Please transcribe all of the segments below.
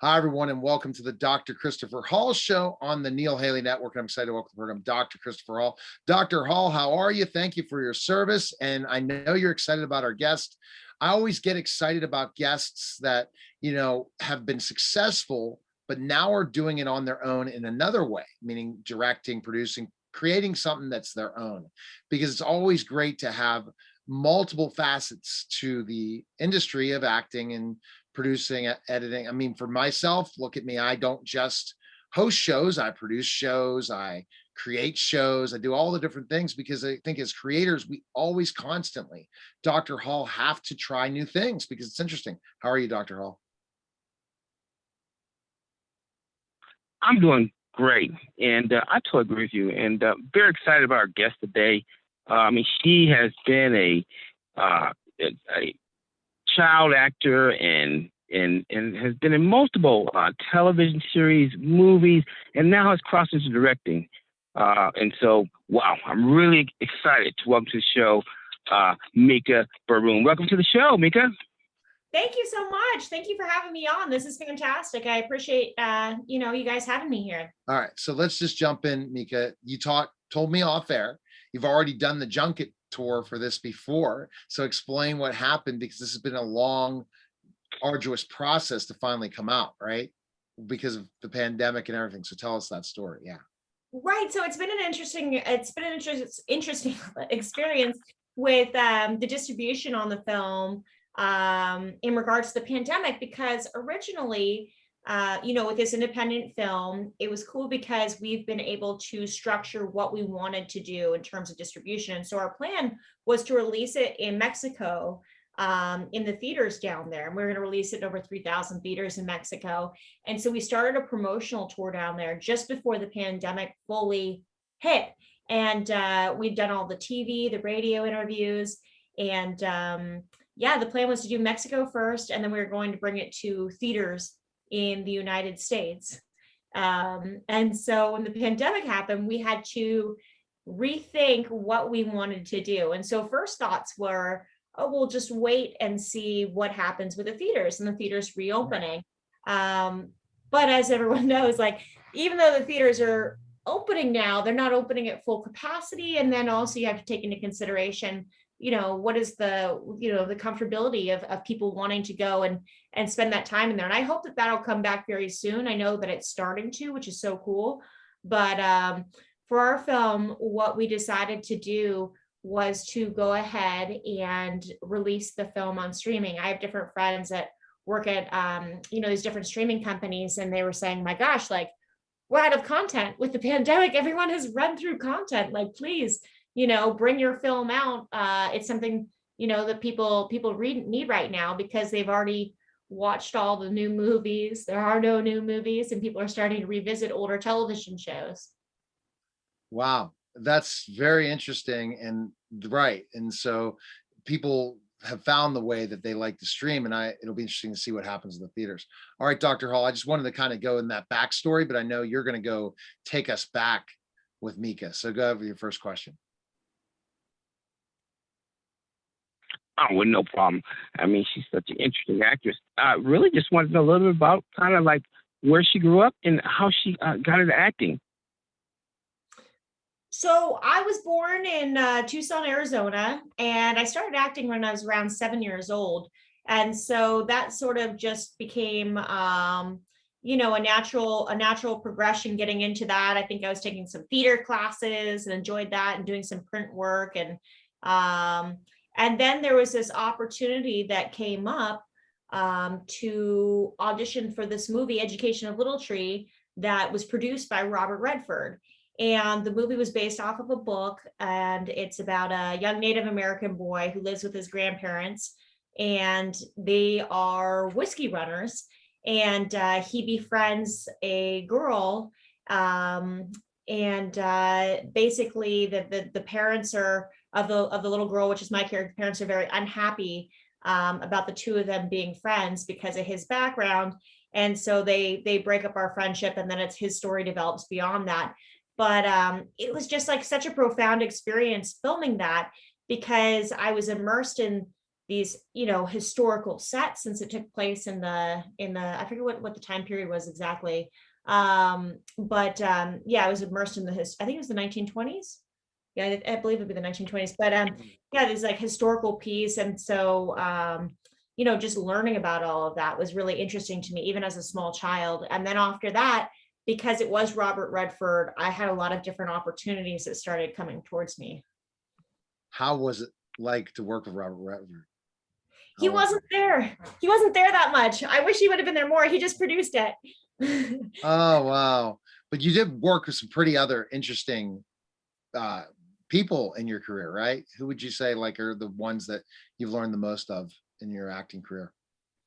Hi, everyone, and welcome to the Dr. Christopher Hall Show on the Neil Haley Network. I'm excited to welcome to the program Dr. Christopher Hall. Dr. Hall, how are you? Thank you for your service. And I know you're excited about our guest. I always get excited about guests that, have been successful, but now are doing it on their own in another way, meaning directing, producing, creating something that's their own. Because it's always great to have multiple facets to the industry of acting and producing, editing. I mean, for myself, look at me. I don't just host shows, I produce shows, I create shows, I do all the different things because I think as creators, we always constantly, Dr. Hall, have to try new things because it's interesting. How are you, Dr. Hall? I'm doing great, and I totally agree with you. And very excited about our guest today. She has been a child actor and has been in multiple television series, movies, and now has crossed into directing. And so, wow, I'm really excited to welcome to the show Mika Boorem. Welcome to the show, Mika. Thank you so much. Thank you for having me on. This is fantastic. I appreciate you guys having me here. All right, so let's just jump in, Mika. You told me off air. You've already done the junket tour for this before. So explain what happened, because this has been a long, arduous process to finally come out, right? Because of the pandemic and everything. So tell us that story. Yeah. Right. So it's been an interesting experience with the distribution on the film in regards to the pandemic, because originally, with this independent film, it was cool because we've been able to structure what we wanted to do in terms of distribution. And so our plan was to release it in Mexico, in the theaters down there. And we're going to release it in over 3,000 theaters in Mexico. And so we started a promotional tour down there just before the pandemic fully hit. And we'd done all the TV, the radio interviews. And the plan was to do Mexico first, and then we were going to bring it to theaters in the United States. And so when the pandemic happened, we had to rethink what we wanted to do. And so first thoughts were, we'll just wait and see what happens with the theaters and the theaters reopening. But as everyone knows, even though the theaters are opening now, they're not opening at full capacity. And then also you have to take into consideration, what is the comfortability of people wanting to go and spend that time in there. And I hope that that'll come back very soon. I know that it's starting to, which is so cool. But for our film, what we decided to do was to go ahead and release the film on streaming. I have different friends that work at, these different streaming companies, and they were saying, my gosh, we're out of content with the pandemic. Everyone has run through content. Please, bring your film out. It's something, that people need right now, because they've already watched all the new movies. There are no new movies, and people are starting to revisit older television shows. Wow. That's very interesting and right. And so people have found the way that they like to stream, and it'll be interesting to see what happens in the theaters. All right, Dr. Hall, I just wanted to kind of go in that backstory, but I know you're going to go take us back with Mika. So go over your first question. Oh, well, no problem. She's such an interesting actress. I really just wanted to know a little bit about kind of where she grew up and how she got into acting. So I was born in Tucson, Arizona, and I started acting when I was around 7 years old. And so that sort of just became, a natural progression getting into that. I think I was taking some theater classes and enjoyed that, and doing some print work. And then there was this opportunity that came up to audition for this movie, Education of Little Tree, that was produced by Robert Redford. And the movie was based off of a book, and it's about a young Native American boy who lives with his grandparents, and they are whiskey runners. And he befriends a girl, and basically the parents are of the little girl, which is my character. Parents are very unhappy about the two of them being friends because of his background, and so they break up our friendship, and then his story develops beyond that. But it was just such a profound experience filming that, because I was immersed in these, historical sets, since it took place in the I forget what the time period was exactly. But yeah, I was immersed in I think it was the 1920s. Yeah, I believe it'd be the 1920s. But yeah, there's like historical piece. And so just learning about all of that was really interesting to me, even as a small child. And then after that, because it was Robert Redford, I had a lot of different opportunities that started coming towards me. How was it like to work with Robert Redford? He wasn't there. He wasn't there that much. I wish he would have been there more. He just produced it. Oh, wow. But you did work with some pretty other interesting people in your career, right? Who would you say like are the ones that you've learned the most of in your acting career?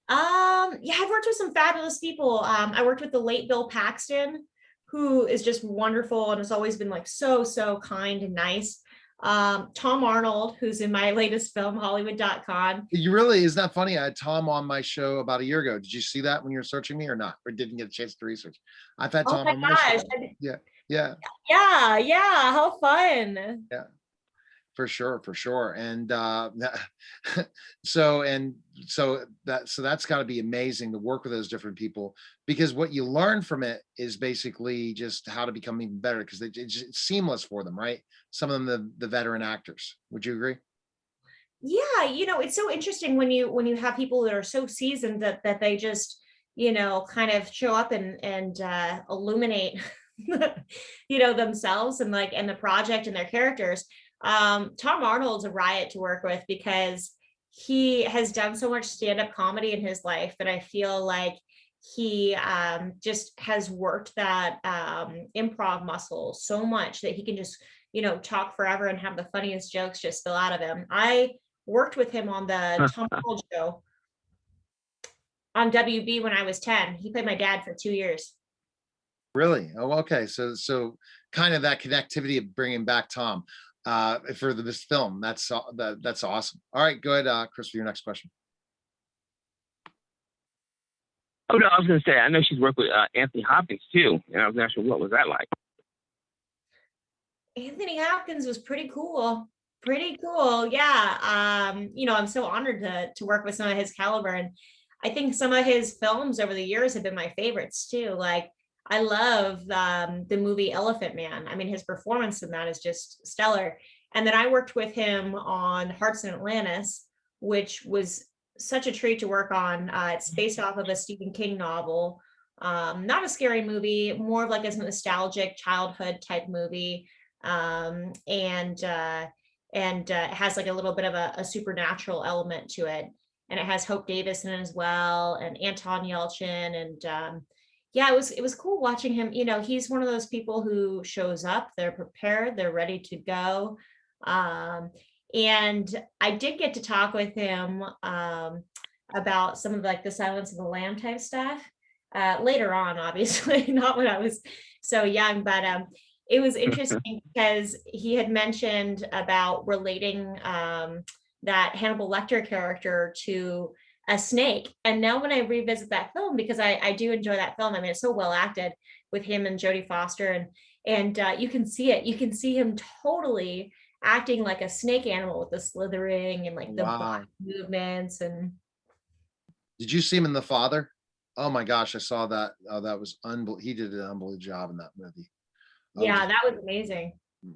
Yeah, I've worked with some fabulous people. I worked with the late Bill Paxton, who is just wonderful and has always been like so kind and nice. Tom Arnold, who's in my latest film, Hollywood.con. You really, isn't that funny? I had Tom on my show about a year ago. Did you see that when you were searching me or not? Or didn't get a chance to research? I've had Tom on my show. Yeah. Yeah. How fun. Yeah. For sure. And so that's got to be amazing to work with those different people, because what you learn from it is basically just how to become even better, because it's seamless for them, right? Some of them, the veteran actors. Would you agree? Yeah, it's so interesting when you have people that are so seasoned that they just, kind of show up and illuminate themselves and the project and their characters. Tom Arnold's a riot to work with, because he has done so much stand-up comedy in his life that I feel like he just has worked that improv muscle so much that he can just, talk forever and have the funniest jokes just spill out of him. I worked with him on the Tom Arnold show on WB when I was 10. He played my dad for 2 years. Really? Oh, okay. So kind of that connectivity of bringing back Tom for this film. That's awesome. All right, go ahead, Chris, for your next question. Oh no, I was going to say, I know she's worked with Anthony Hopkins too, and I was not sure what was that like. Anthony Hopkins was pretty cool. Yeah. I'm so honored to work with some of his caliber, and I think some of his films over the years have been my favorites too. Like, I love the movie Elephant Man. I mean, his performance in that is just stellar. And then I worked with him on Hearts in Atlantis, which was such a treat to work on. It's based off of a Stephen King novel. Not a scary movie, more of like a nostalgic childhood type movie. And it has like a little bit of a supernatural element to it. And it has Hope Davis in it as well, and Anton Yelchin. And yeah, it was cool watching him. He's one of those people who shows up, they're prepared, they're ready to go. And I did get to talk with him about some of like the Silence of the Lamb type stuff later on, obviously, not when I was so young, but it was interesting because he had mentioned about relating that Hannibal Lecter character to a snake. And now when I revisit that film, because I do enjoy that film, I mean, it's so well acted with him and Jodie Foster, and you can see it. You can see him totally acting like a snake animal with the slithering and like the body movements. And did you see him in The Father? Oh my gosh, I saw that. Oh, that was unbelievable. He did an unbelievable job in that movie. Yeah, that was amazing.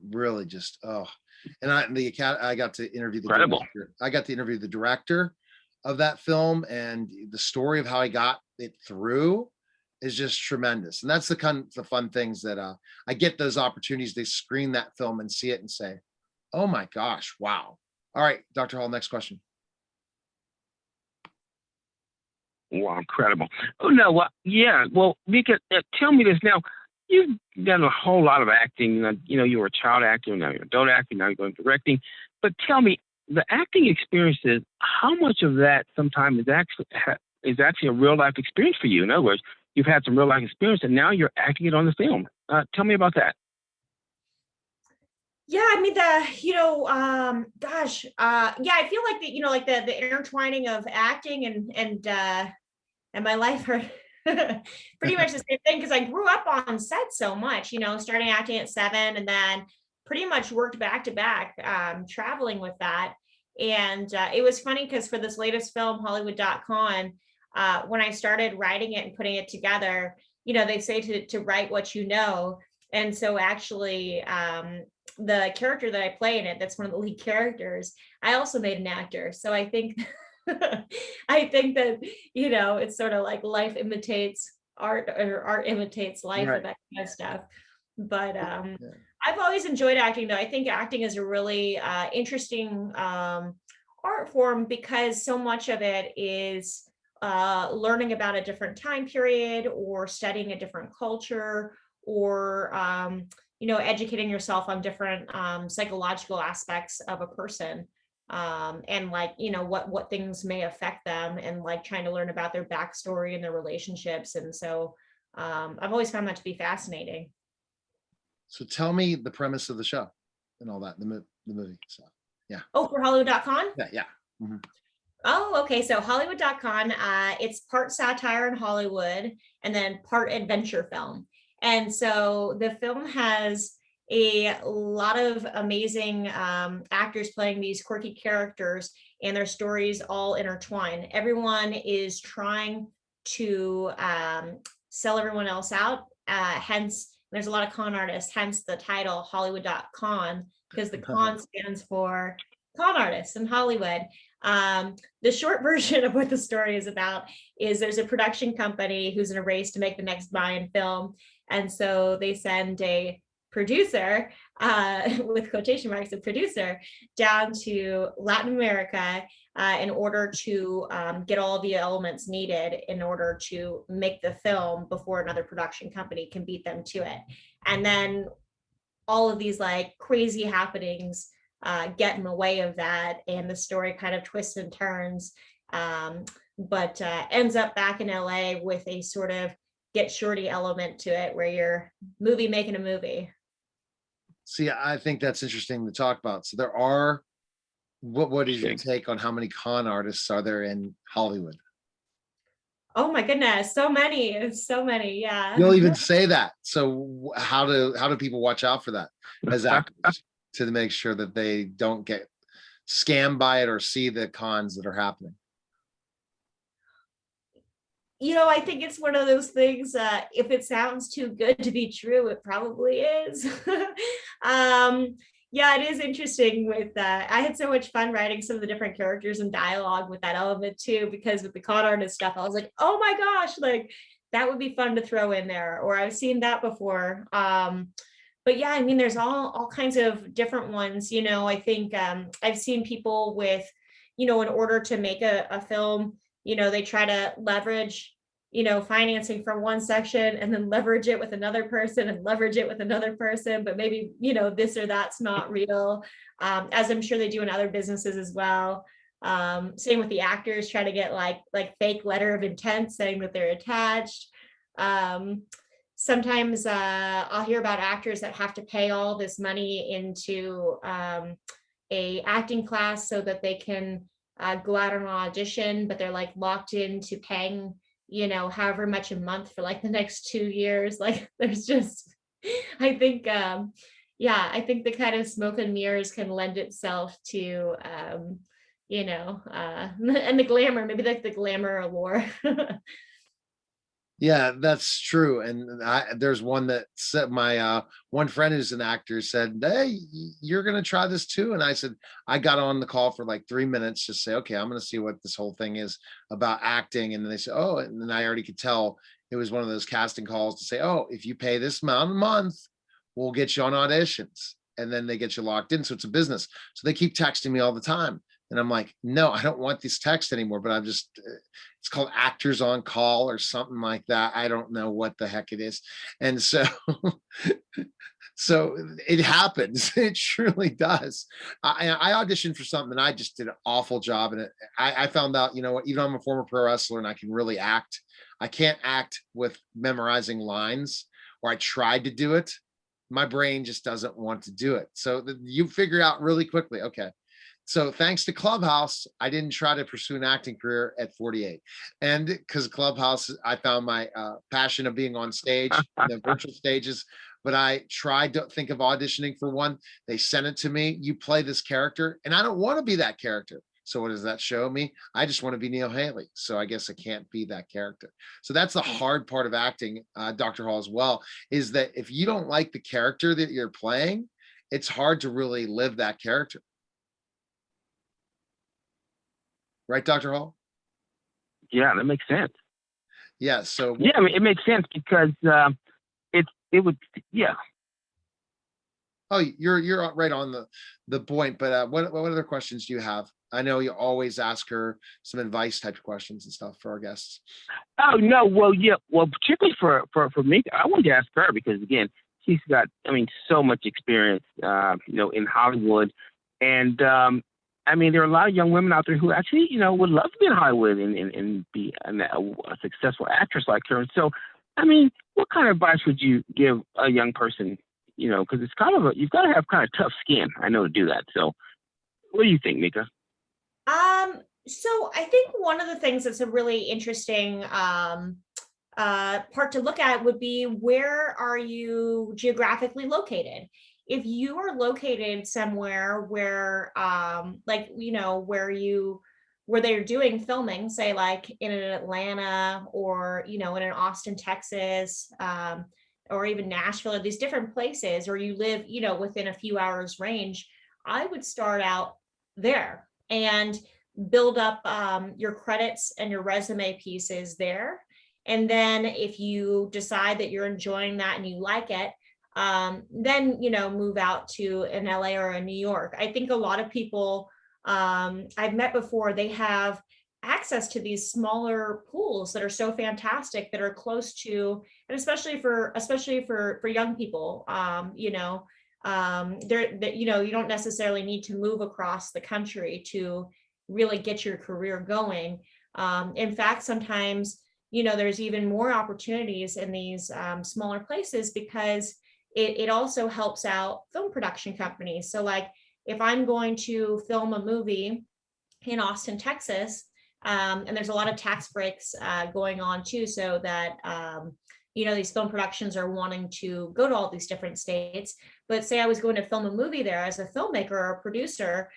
Really, just and I got to interview the director. I got to interview the director of that film, and the story of how he got it through is just tremendous. And that's the kind of the fun things that I get those opportunities to screen that film and see it and say, oh my gosh, wow. All right, Dr. Hall, next question. Wow, incredible. Oh no, well, yeah. Well, Mika, tell me this now. You've done a whole lot of acting. You were a child actor, now you're an adult actor, now you're going directing. But tell me, the acting experiences, how much of that sometimes is actually a real life experience for you? In other words, you've had some real life experience and now you're acting it on the film. Tell me about that. Yeah, I mean, I feel like the intertwining of acting and my life are pretty much the same thing, because I grew up on set so much, starting acting at 7 and then pretty much worked back to back, traveling with that. And it was funny because for this latest film, Hollywood.con, when I started writing it and putting it together, they say to write what you know. And so actually, the character that I play in it, that's one of the lead characters, I also made an actor. So I think I think that, it's sort of like life imitates art, or art imitates life, Right. and that kind of stuff. But Yeah. I've always enjoyed acting, though. I think acting is a really interesting art form, because so much of it is learning about a different time period, or studying a different culture, or educating yourself on different psychological aspects of a person, and like what things may affect them, and like trying to learn about their backstory and their relationships. And so I've always found that to be fascinating. So tell me the premise of the show and all that, the movie. So yeah. Oh, for Hollywood.con? Yeah. Mhm. Oh, okay. So Hollywood.con, it's part satire in Hollywood and then part adventure film. And so the film has a lot of amazing actors playing these quirky characters, and their stories all intertwine. Everyone is trying to sell everyone else out. Hence, there's a lot of con artists, hence the title Hollywood.con, because the con stands for con artists in Hollywood. The short version of what the story is about is there's a production company who's in a race to make the next Mayan film. And so they send a producer, with quotation marks, a producer, down to Latin America in order to get all the elements needed in order to make the film before another production company can beat them to it. And then all of these like crazy happenings get in the way of that, and the story kind of twists and turns, but ends up back in LA with a sort of get shorty element to it, where you're movie making a movie. See, I think that's interesting to talk about. So there are, what is your take on how many con artists are there in Hollywood? Oh my goodness, so many, yeah. You'll even say that. So how do people watch out for that as actors, to make sure that they don't get scammed by it or see the cons that are happening? I think it's one of those things, if it sounds too good to be true, it probably is. Yeah, it is interesting with that. I had so much fun writing some of the different characters and dialogue with that element too, because with the con artist stuff, I was like, oh my gosh, like that would be fun to throw in there, or I've seen that before. But yeah, I mean, there's all kinds of different ones. I think I've seen people with, in order to make a film, they try to leverage, financing from one section, and then leverage it with another person, and leverage it with another person, but maybe, this or that's not real, as I'm sure they do in other businesses as well. Same with the actors, try to get like fake letter of intent saying that they're attached. Sometimes I'll hear about actors that have to pay all this money into a acting class so that they can go out on an audition, but they're like locked into paying, however much a month for like the next 2 years. Like there's just, I think, I think the kind of smoke and mirrors can lend itself to, and the glamour, maybe like the glamour allure. Yeah, that's true. And there's one that said, my one friend who's an actor said, hey, you're going to try this too. And I said, I got on the call for like 3 minutes to say, okay, I'm going to see what this whole thing is about acting. And then they said, oh, and then I already could tell it was one of those casting calls to say, oh, if you pay this amount a month, we'll get you on auditions. And then they get you locked in. So it's a business. So they keep texting me all the time. And I'm like, no, I don't want this text anymore, but I'm just, it's called Actors on Call or something like that. I don't know what the heck it is. And so, so it happens. It truly does. I auditioned for something and I just did an awful job. And I found out, you know what, even though I'm a former pro wrestler and I can really act, I can't act with memorizing lines, or I tried to do it. My brain just doesn't want to do it. So you figure out really quickly, okay. So thanks to Clubhouse, I didn't try to pursue an acting career at 48. And because Clubhouse, I found my passion of being on stage, the virtual stages, but I tried to think of auditioning for one. They sent it to me. You play this character, and I don't want to be that character. So what does that show me? I just want to be Neil Haley. So I guess I can't be that character. So that's the hard part of acting, Dr. Hall, as well, is that if you don't like the character that you're playing, it's hard to really live that character. Right, Dr. Hall? Yeah, that makes sense. Yeah. So yeah, I mean, it makes sense because it would, yeah. Oh, you're right on the point. But what other questions do you have? I know you always ask her some advice type of questions and stuff for our guests. Oh no, well, yeah, well, particularly for me, I wanted to ask her because again, she's got, I mean, so much experience, in Hollywood, and I mean, there are a lot of young women out there who actually, would love to be in Hollywood and be a successful actress like her. And so, I mean, what kind of advice would you give a young person? Because it's kind of you've got to have kind of tough skin, I know, to do that. So, what do you think, Mika? So I think one of the things that's a really interesting part to look at would be, where are you geographically located? If you are located somewhere where where they're doing filming, say like in an Atlanta or in an Austin, Texas, or even Nashville, or these different places, or you live within a few hours range, I would start out there and build up your credits and your resume pieces there. And then if you decide that you're enjoying that and you like it, then move out to an LA or a New York. I think a lot of people I've met before, they have access to these smaller pools that are so fantastic, that are close to, and especially for young people, you don't necessarily need to move across the country to really get your career going. In fact, sometimes there's even more opportunities in these smaller places, because it also helps out film production companies. So like, if I'm going to film a movie in Austin, Texas, and there's a lot of tax breaks going on too, so that these film productions are wanting to go to all these different states. But say I was going to film a movie there as a filmmaker or a producer,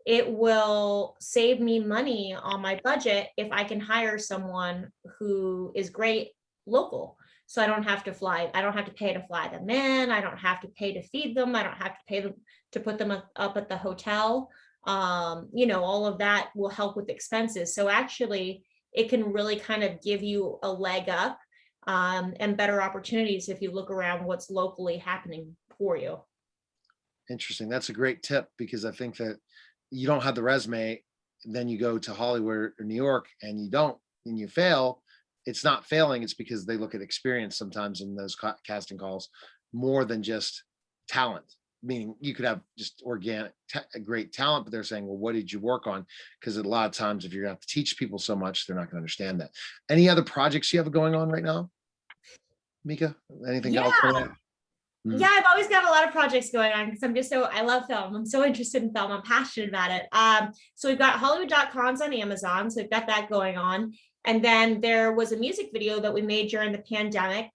it will save me money on my budget if I can hire someone who is great local. So I don't have to fly. I don't have to pay to fly them in. I don't have to pay to feed them. I don't have to pay them to put them up at the hotel. All of that will help with expenses. So actually, it can really kind of give you a leg up, and better opportunities if you look around what's locally happening for you. Interesting. That's a great tip, because I think that you don't have the resume, then you go to Hollywood or New York and you fail. It's not failing. It's because they look at experience sometimes in those casting calls more than just talent. Meaning you could have just organic, great talent, but they're saying, well, what did you work on? Because a lot of times, if you're going to have to teach people so much, they're not going to understand that. Any other projects you have going on right now, Mika? Anything else? Yeah, I've always got a lot of projects going on, because I love film. I'm so interested in film. I'm passionate about it. So we've got Hollywood.con's on Amazon. So we've got that going on. And then there was a music video that we made during the pandemic,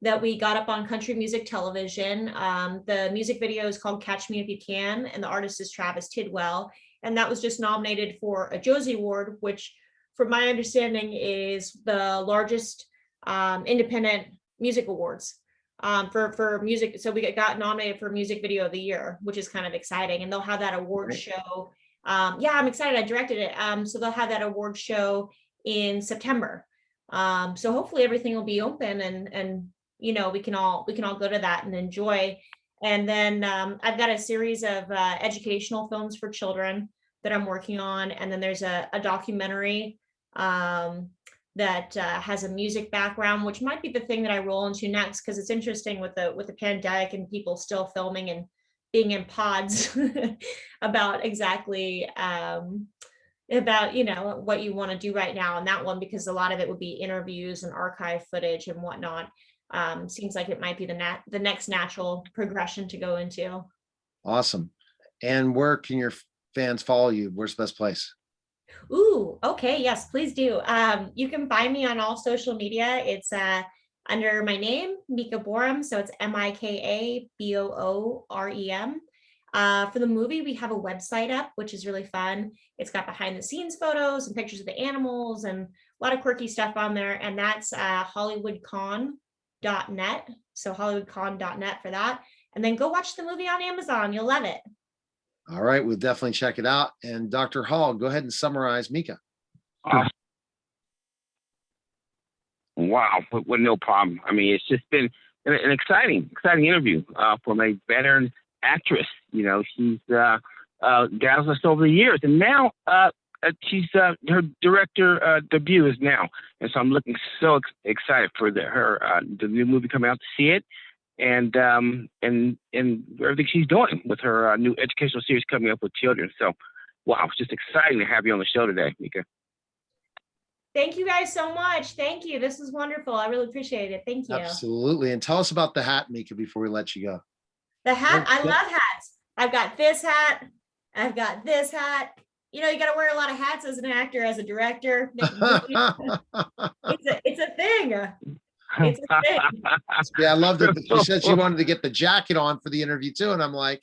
that we got up on country music television. The music video is called Catch Me If You Can, and the artist is Travis Tidwell. And that was just nominated for a Josie Award, which, from my understanding, is the largest independent music awards for music. So we got nominated for Music Video of the Year, which is kind of exciting. And they'll have that award show. Yeah, I'm excited. I directed it. So they'll have that award show in September. So hopefully everything will be open, and we can all go to that and enjoy. And then I've got a series of educational films for children that I'm working on. And then there's a documentary that has a music background, which might be the thing that I roll into next, because it's interesting with the pandemic and people still filming and being in pods about exactly about what you want to do right now in that one, because a lot of it would be interviews and archive footage and whatnot. Seems like it might be the next natural progression to go into. Awesome. And where can your fans follow you? Where's the best place? Ooh, okay. Yes, please do. You can find me on all social media. It's under my name, Mika Boorem. So it's Mikaboorem. For the movie, we have a website up, which is really fun. It's got behind the scenes photos and pictures of the animals and a lot of quirky stuff on there. And that's Hollywood.con.net. So Hollywood.con.net for that. And then go watch the movie on Amazon. You'll love it. All right, we'll definitely check it out. And Dr. Hall, go ahead and summarize Mika. Wow, well, no problem. I mean, it's just been an exciting interview from a veteran actress. You know, she's dazzled us over the years, and now she's her director debut is now, and so I'm looking so excited for the new movie coming out to see it, and everything she's doing with her new educational series coming up with children. So, wow, it's just exciting to have you on the show today, Mika. Thank you guys so much. Thank you. This was wonderful. I really appreciate it. Thank you. Absolutely. And tell us about the hat, Mika, before we let you go. The hat, I love hats. I've got this hat. I've got this hat. You know, you got to wear a lot of hats as an actor, as a director. It's a thing. It's a thing. Yeah, I love that. She said she wanted to get the jacket on for the interview too. And I'm like,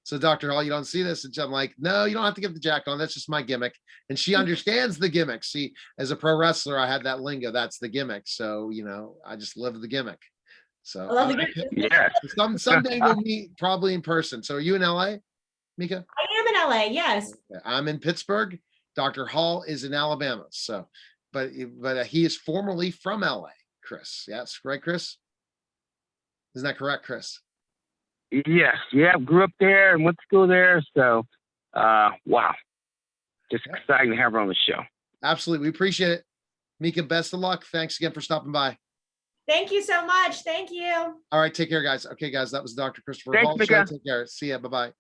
so Dr. Hall, you don't see this? And I'm like, no, you don't have to get the jacket on. That's just my gimmick. And she understands the gimmick. See, as a pro wrestler, I had that lingo. That's the gimmick. So, you know, I just live the gimmick. So yeah. Someday we'll meet probably in person. So are you in LA, Mika? I am in LA, yes. Okay. I'm in Pittsburgh. Dr. Hall is in Alabama. So, but he is formerly from LA, Chris. Yes, right, Chris? Isn't that correct, Chris? Yes, yeah, grew up there and went to school there. So, wow, just exciting to have her on the show. Absolutely, we appreciate it, Mika. Best of luck. Thanks again for stopping by. Thank you so much. Thank you. All right, take care, guys. Okay, guys, that was Dr. Christopher Thanks, Hall. Mika. Take care. See ya. Bye-bye.